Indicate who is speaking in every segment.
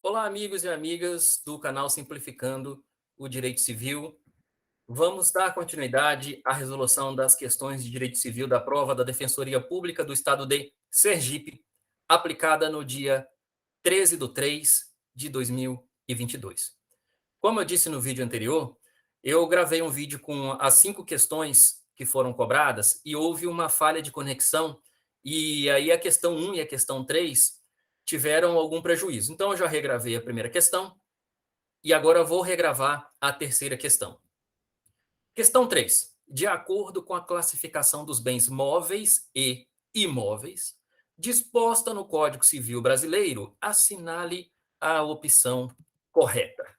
Speaker 1: Olá, amigos e amigas do canal Simplificando o Direito Civil. Vamos dar continuidade à resolução das questões de direito civil da prova da Defensoria Pública do Estado de Sergipe, aplicada no dia 13/3 de 2022. Como eu disse no vídeo anterior, eu gravei um vídeo com as 5 questões que foram cobradas e houve uma falha de conexão, e aí a questão 1 e a questão 3 tiveram algum prejuízo. Então, eu já regravei a primeira questão e agora eu vou regravar a terceira questão. Questão 3. De acordo com a classificação dos bens móveis e imóveis, disposta no Código Civil Brasileiro, assinale a opção correta.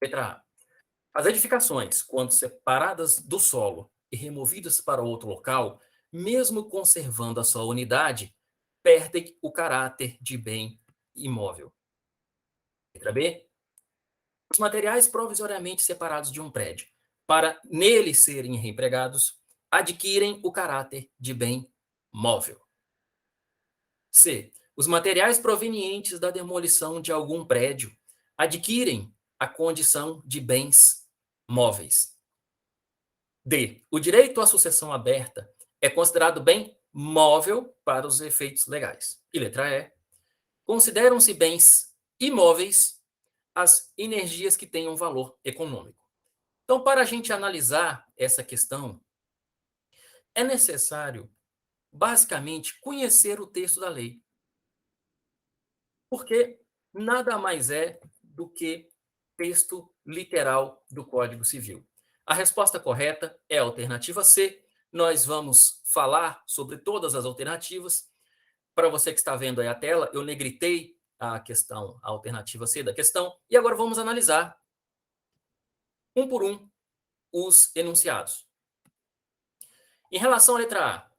Speaker 1: Letra A. As edificações, quando separadas do solo e removidas para outro local, mesmo conservando a sua unidade, perdem o caráter de bem imóvel. Letra B. Os materiais provisoriamente separados de um prédio, para nele serem reempregados, adquirem o caráter de bem móvel. C. Os materiais provenientes da demolição de algum prédio adquirem a condição de bens móveis. D. O direito à sucessão aberta é considerado bem móvel para os efeitos legais. E letra E. Consideram-se bens imóveis as energias que tenham valor econômico. Então, para a gente analisar essa questão, é necessário, basicamente, conhecer o texto da lei. Porque nada mais é do que texto literal do Código Civil. A resposta correta é a alternativa C. Nós vamos falar sobre todas as alternativas. Para você que está vendo aí a tela, eu negritei a questão, a alternativa C da questão, e agora vamos analisar, um por um, os enunciados. Em relação à letra A,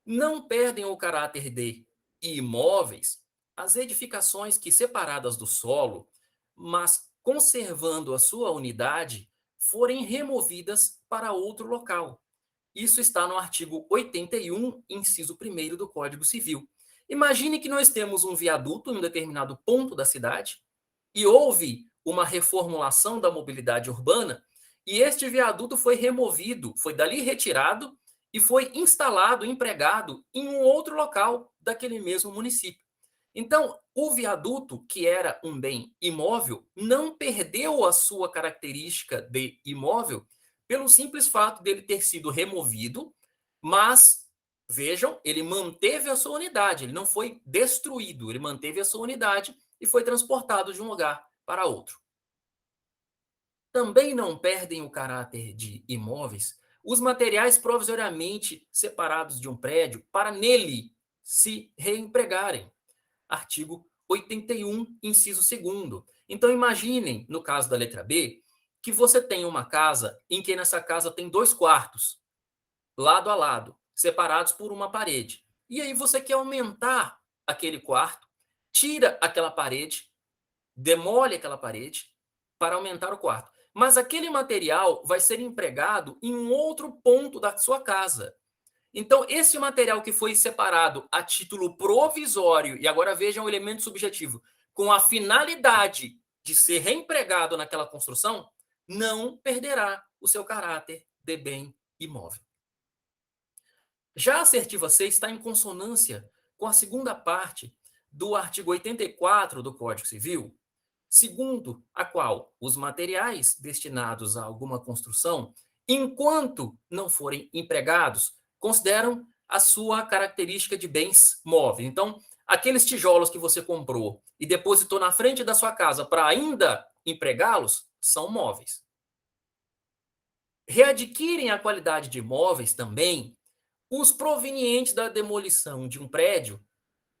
Speaker 1: não perdem o caráter de imóveis as edificações que, separadas do solo, mas conservando a sua unidade, forem removidas para outro local. Isso está no artigo 81, inciso 1º do Código Civil. Imagine que nós temos um viaduto em um determinado ponto da cidade e houve uma reformulação da mobilidade urbana e este viaduto foi removido, foi dali retirado e foi instalado, empregado em um outro local daquele mesmo município. Então, o viaduto, que era um bem imóvel, não perdeu a sua característica de imóvel pelo simples fato dele ter sido removido, mas, vejam, ele manteve a sua unidade, ele não foi destruído, ele manteve a sua unidade e foi transportado de um lugar para outro. Também não perdem o caráter de imóveis os materiais provisoriamente separados de um prédio para nele se reempregarem. Artigo 81, inciso 2º. Então, imaginem, no caso da letra B, que você tem uma casa em que nessa casa tem 2 quartos, lado a lado, separados por uma parede. E aí você quer aumentar aquele quarto, tira aquela parede, demole aquela parede para aumentar o quarto. Mas aquele material vai ser empregado em um outro ponto da sua casa. Então, esse material que foi separado a título provisório, e agora vejam o elemento subjetivo, com a finalidade de ser reempregado naquela construção, não perderá o seu caráter de bem imóvel. Já a assertiva C está em consonância com a segunda parte do artigo 84 do Código Civil, segundo a qual os materiais destinados a alguma construção, enquanto não forem empregados, consideram a sua característica de bens móveis. Então, aqueles tijolos que você comprou e depositou na frente da sua casa para ainda empregá-los, são móveis. Readquirem a qualidade de imóveis também os provenientes da demolição de um prédio,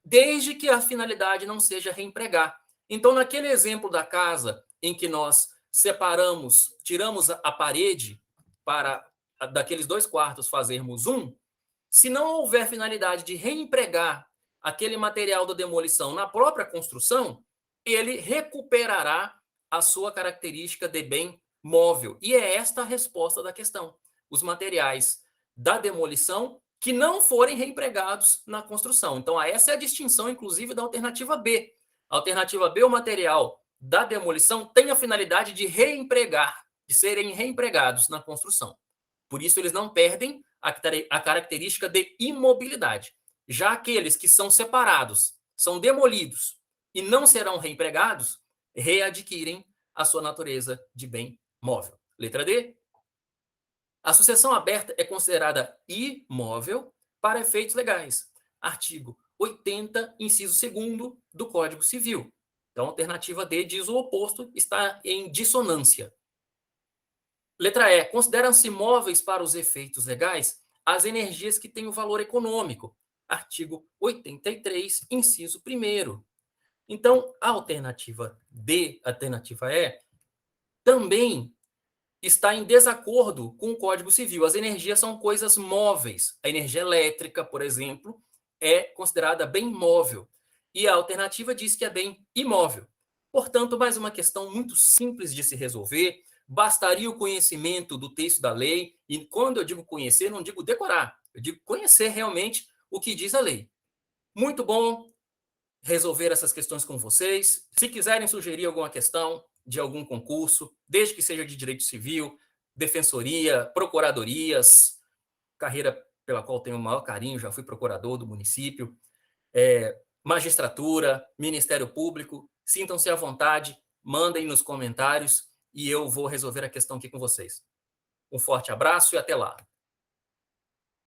Speaker 1: desde que a finalidade não seja reempregar. Então, naquele exemplo da casa em que nós separamos, tiramos a parede para daqueles 2 quartos fazermos um, se não houver finalidade de reempregar aquele material da demolição na própria construção, ele recuperará a sua característica de bem móvel. E é esta a resposta da questão. Os materiais da demolição que não forem reempregados na construção. Então, essa é a distinção, inclusive, da alternativa B. A alternativa B, o material da demolição têm a finalidade de reempregar, de serem reempregados na construção. Por isso, eles não perdem a característica de imobilidade. Já aqueles que são separados, são demolidos e não serão reempregados, readquirem a sua natureza de bem móvel. Letra D. A sucessão aberta é considerada imóvel para efeitos legais. Artigo 80, inciso 2º do Código Civil. Então, a alternativa D diz o oposto, está em dissonância. Letra E. Consideram-se móveis para os efeitos legais as energias que têm o valor econômico. Artigo 83, inciso 1º. Então, a alternativa D, alternativa E, também está em desacordo com o Código Civil. As energias são coisas móveis. A energia elétrica, por exemplo, é considerada bem móvel. E a alternativa diz que é bem imóvel. Portanto, mais uma questão muito simples de se resolver. Bastaria o conhecimento do texto da lei. E quando eu digo conhecer, não digo decorar. Eu digo conhecer realmente o que diz a lei. Muito bom resolver essas questões com vocês. Se quiserem sugerir alguma questão de algum concurso, desde que seja de direito civil, defensoria, procuradorias, carreira pela qual tenho o maior carinho, já fui procurador do município, magistratura, Ministério Público, sintam-se à vontade, mandem nos comentários e eu vou resolver a questão aqui com vocês. Um forte abraço e até lá.